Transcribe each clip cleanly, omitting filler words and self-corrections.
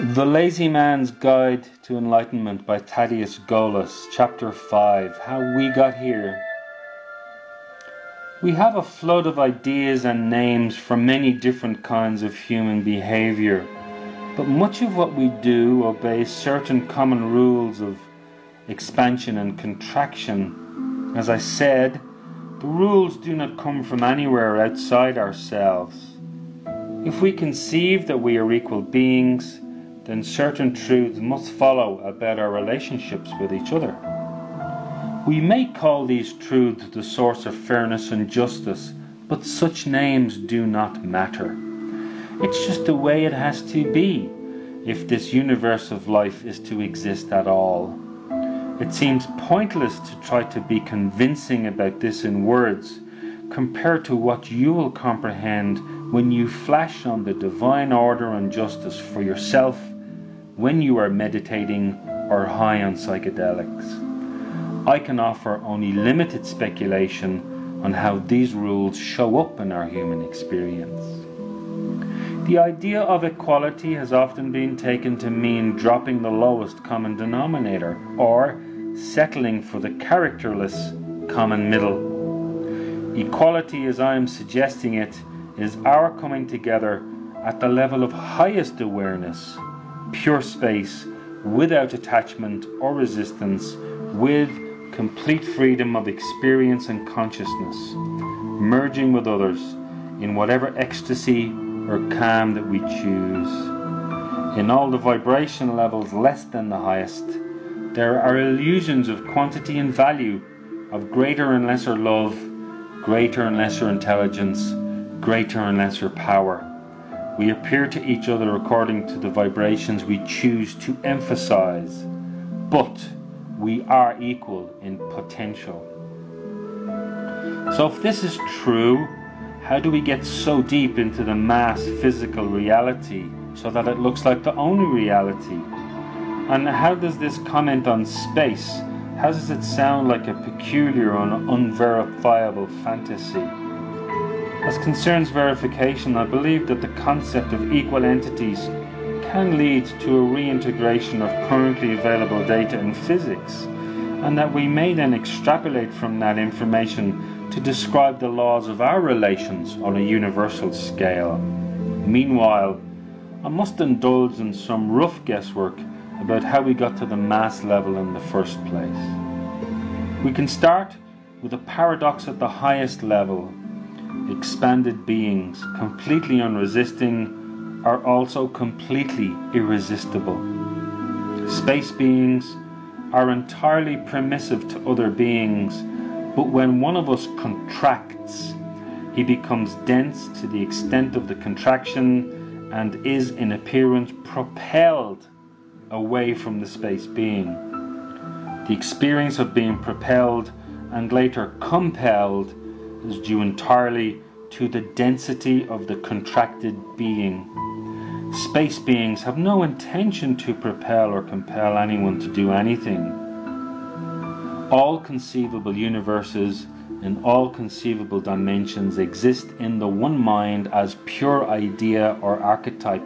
The Lazy Man's Guide to Enlightenment by Thaddeus Golas, Chapter 5, How We Got Here. We have a flood of ideas and names for many different kinds of human behavior, but much of what we do obeys certain common rules of expansion and contraction. As I said, the rules do not come from anywhere outside ourselves. If we conceive that we are equal beings, then certain truths must follow about our relationships with each other. We may call these truths the source of fairness and justice, but such names do not matter. It's just the way it has to be if this universe of life is to exist at all. It seems pointless to try to be convincing about this in words, compared to what you will comprehend when you flash on the divine order and justice for yourself when you are meditating or high on psychedelics. I can offer only limited speculation on how these rules show up in our human experience. The idea of equality has often been taken to mean dropping the lowest common denominator, or settling for the characterless common middle. Equality, as I am suggesting it, is our coming together at the level of highest awareness, pure space, without attachment or resistance, with complete freedom of experience and consciousness, merging with others in whatever ecstasy or calm that we choose. In all the vibration levels less than the highest, there are illusions of quantity and value, of greater and lesser love, greater and lesser intelligence, greater and lesser power. We appear to each other according to the vibrations we choose to emphasize, but we are equal in potential. So if this is true, how do we get so deep into the mass physical reality so that it looks like the only reality? And how does this comment on space, how does it sound like a peculiar and unverifiable fantasy? As concerns verification, I believe that the concept of equal entities can lead to a reintegration of currently available data in physics, and that we may then extrapolate from that information to describe the laws of our relations on a universal scale. Meanwhile, I must indulge in some rough guesswork about how we got to the mass level in the first place. We can start with a paradox at the highest level. Expanded beings, completely unresisting, are also completely irresistible. Space beings are entirely permissive to other beings, but when one of us contracts, he becomes dense to the extent of the contraction and is in appearance propelled away from the space being. The experience of being propelled and later compelled is due entirely to the density of the contracted being. Space beings have no intention to propel or compel anyone to do anything. All conceivable universes in all conceivable dimensions exist in the one mind as pure idea or archetype.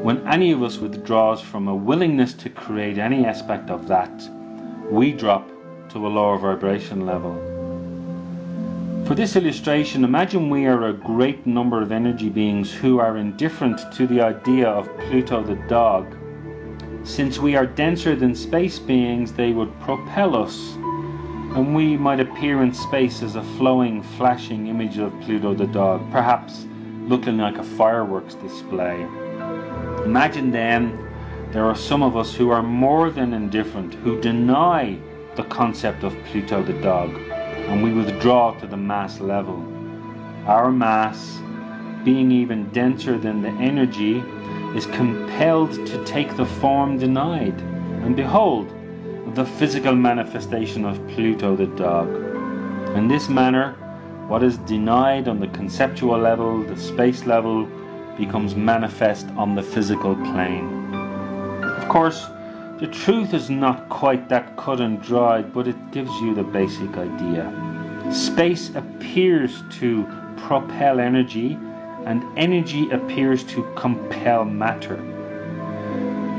When any of us withdraws from a willingness to create any aspect of that, we drop to a lower vibration level. For this illustration, imagine we are a great number of energy beings who are indifferent to the idea of Pluto the dog. Since we are denser than space beings, they would propel us, and we might appear in space as a flowing, flashing image of Pluto the dog, perhaps looking like a fireworks display. Imagine then there are some of us who are more than indifferent, who deny the concept of Pluto the dog, and we withdraw to the mass level. Our mass, being even denser than the energy, is compelled to take the form denied, and behold, the physical manifestation of Pluto the dog. In this manner, what is denied on the conceptual level, the space level, becomes manifest on the physical plane. Of course, the truth is not quite that cut and dried, but it gives you the basic idea. Space appears to propel energy, and energy appears to compel matter.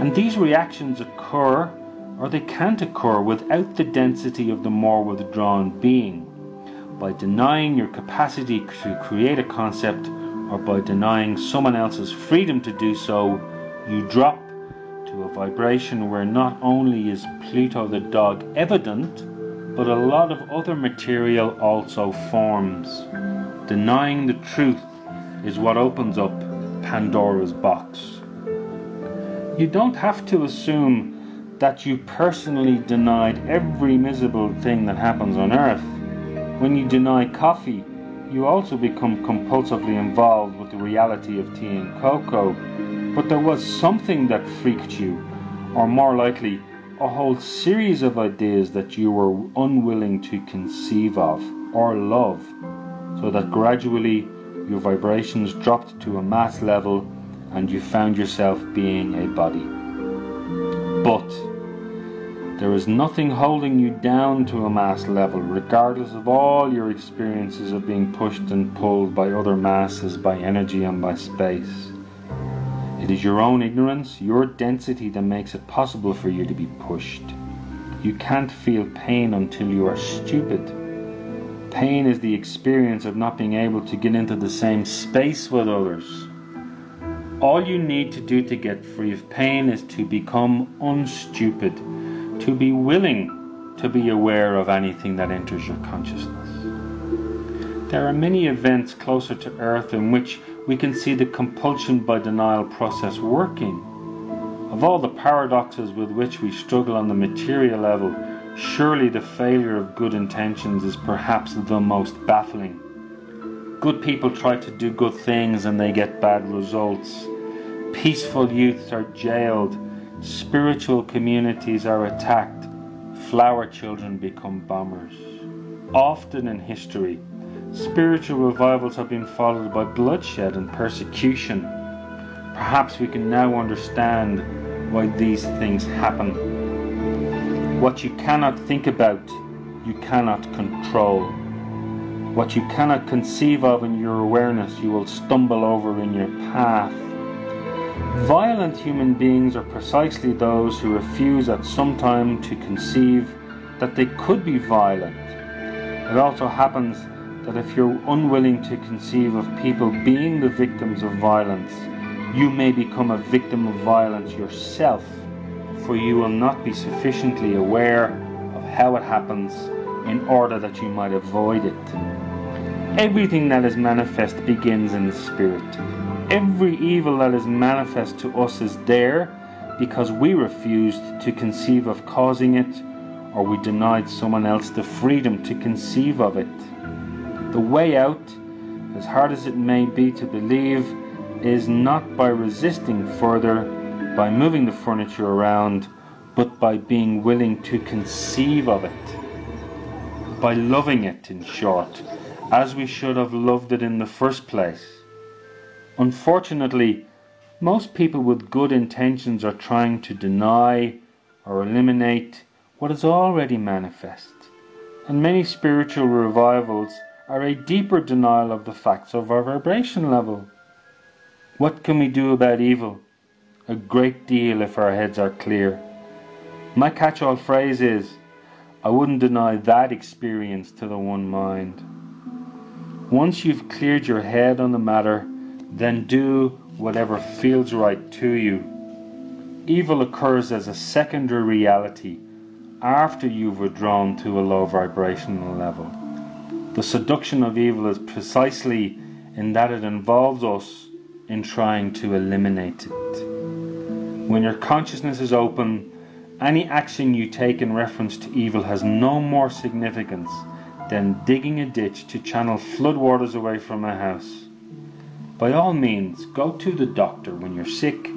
And these reactions occur, or they can't occur, without the density of the more withdrawn being. By denying your capacity to create a concept, or by denying someone else's freedom to do so, you drop to a vibration where not only is Pluto the dog evident, but a lot of other material also forms. Denying the truth is what opens up Pandora's box. You don't have to assume that you personally denied every miserable thing that happens on earth. When you deny coffee, you also become compulsively involved with the reality of tea and cocoa. But there was something that freaked you, or more likely, a whole series of ideas that you were unwilling to conceive of or love, so that gradually your vibrations dropped to a mass level and you found yourself being a body. But there is nothing holding you down to a mass level, regardless of all your experiences of being pushed and pulled by other masses, by energy and by space. It is your own ignorance, your density, that makes it possible for you to be pushed. You can't feel pain until you are stupid. Pain is the experience of not being able to get into the same space with others. All you need to do to get free of pain is to become unstupid, to be willing to be aware of anything that enters your consciousness. There are many events closer to Earth in which we can see the compulsion by denial process working. Of all the paradoxes with which we struggle on the material level, surely the failure of good intentions is perhaps the most baffling. Good people try to do good things and they get bad results. Peaceful youths are jailed. Spiritual communities are attacked. Flower children become bombers. Often in history, spiritual revivals have been followed by bloodshed and persecution. Perhaps we can now understand why these things happen. What you cannot think about, you cannot control. What you cannot conceive of in your awareness, you will stumble over in your path. Violent human beings are precisely those who refuse at some time to conceive that they could be violent. It also happens that if you're unwilling to conceive of people being the victims of violence, you may become a victim of violence yourself, for you will not be sufficiently aware of how it happens in order that you might avoid it. Everything that is manifest begins in the spirit. Every evil that is manifest to us is there because we refused to conceive of causing it, or we denied someone else the freedom to conceive of it. The way out, as hard as it may be to believe, is not by resisting further, by moving the furniture around, but by being willing to conceive of it. By loving it, in short, as we should have loved it in the first place. Unfortunately, most people with good intentions are trying to deny or eliminate what is already manifest, and many spiritual revivals are a deeper denial of the facts of our vibration level. What can we do about evil? A great deal if our heads are clear. My catch-all phrase is, I wouldn't deny that experience to the one mind. Once you've cleared your head on the matter, then do whatever feels right to you. Evil occurs as a secondary reality after you've withdrawn to a low vibrational level. The seduction of evil is precisely in that it involves us in trying to eliminate it. When your consciousness is open, any action you take in reference to evil has no more significance than digging a ditch to channel floodwaters away from a house. By all means, go to the doctor when you're sick,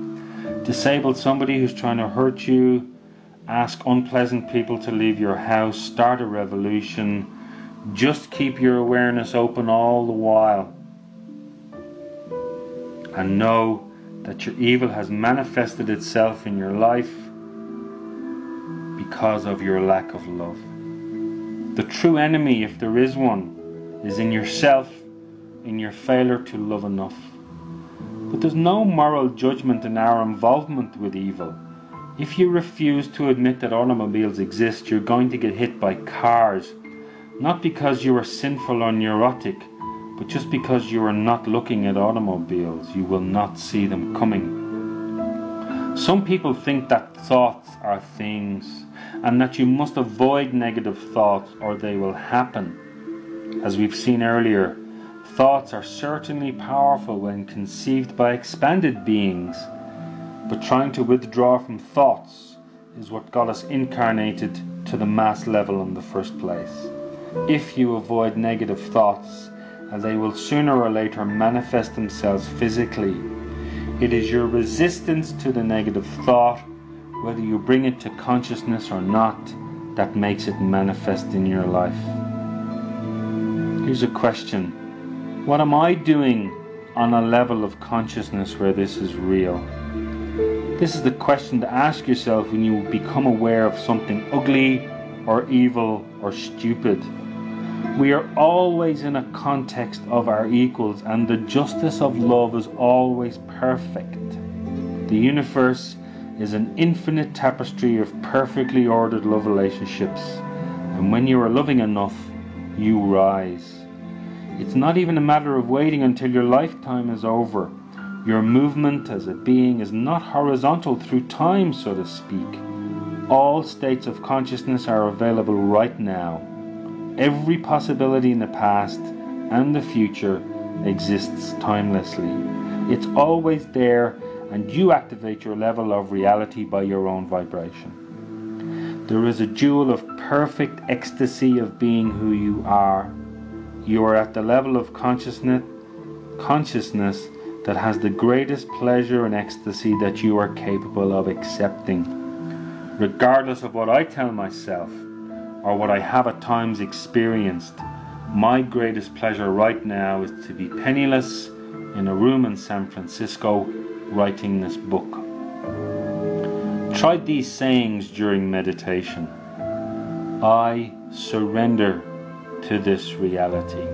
disable somebody who's trying to hurt you, ask unpleasant people to leave your house, start a revolution. Just keep your awareness open all the while. And know that your evil has manifested itself in your life because of your lack of love. The true enemy, if there is one, is in yourself, in your failure to love enough. But there's no moral judgment in our involvement with evil. If you refuse to admit that automobiles exist, you're going to get hit by cars, not because you are sinful or neurotic, but just because you are not looking at automobiles. You will not see them coming. Some people think that thoughts are things, and that you must avoid negative thoughts or they will happen. As we've seen earlier, thoughts are certainly powerful when conceived by expanded beings, but trying to withdraw from thoughts is what got us incarnated to the mass level in the first place. If you avoid negative thoughts, and they will sooner or later manifest themselves physically, it is your resistance to the negative thought, whether you bring it to consciousness or not, that makes it manifest in your life. Here's a question. What am I doing on a level of consciousness where this is real? This is the question to ask yourself when you become aware of something ugly or evil or stupid. We are always in a context of our equals, and the justice of love is always perfect. The universe is an infinite tapestry of perfectly ordered love relationships, and when you are loving enough, you rise. It's not even a matter of waiting until your lifetime is over. Your movement as a being is not horizontal through time, so to speak. All states of consciousness are available right now. Every possibility in the past and the future exists timelessly. It's always there, and you activate your level of reality by your own vibration. There is a jewel of perfect ecstasy of being who you are. You are at the level of consciousness that has the greatest pleasure and ecstasy that you are capable of accepting. Regardless of what I tell myself, or what I have at times experienced, my greatest pleasure right now is to be penniless in a room in San Francisco writing this book. Try these sayings during meditation. I surrender to this reality.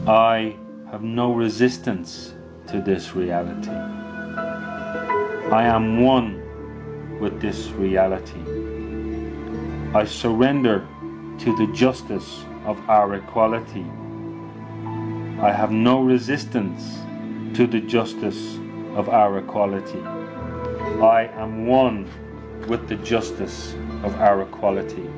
I have no resistance to this reality. I am one with this reality. I surrender to the justice of our equality. I have no resistance to the justice of our equality. I am one with the justice of our equality.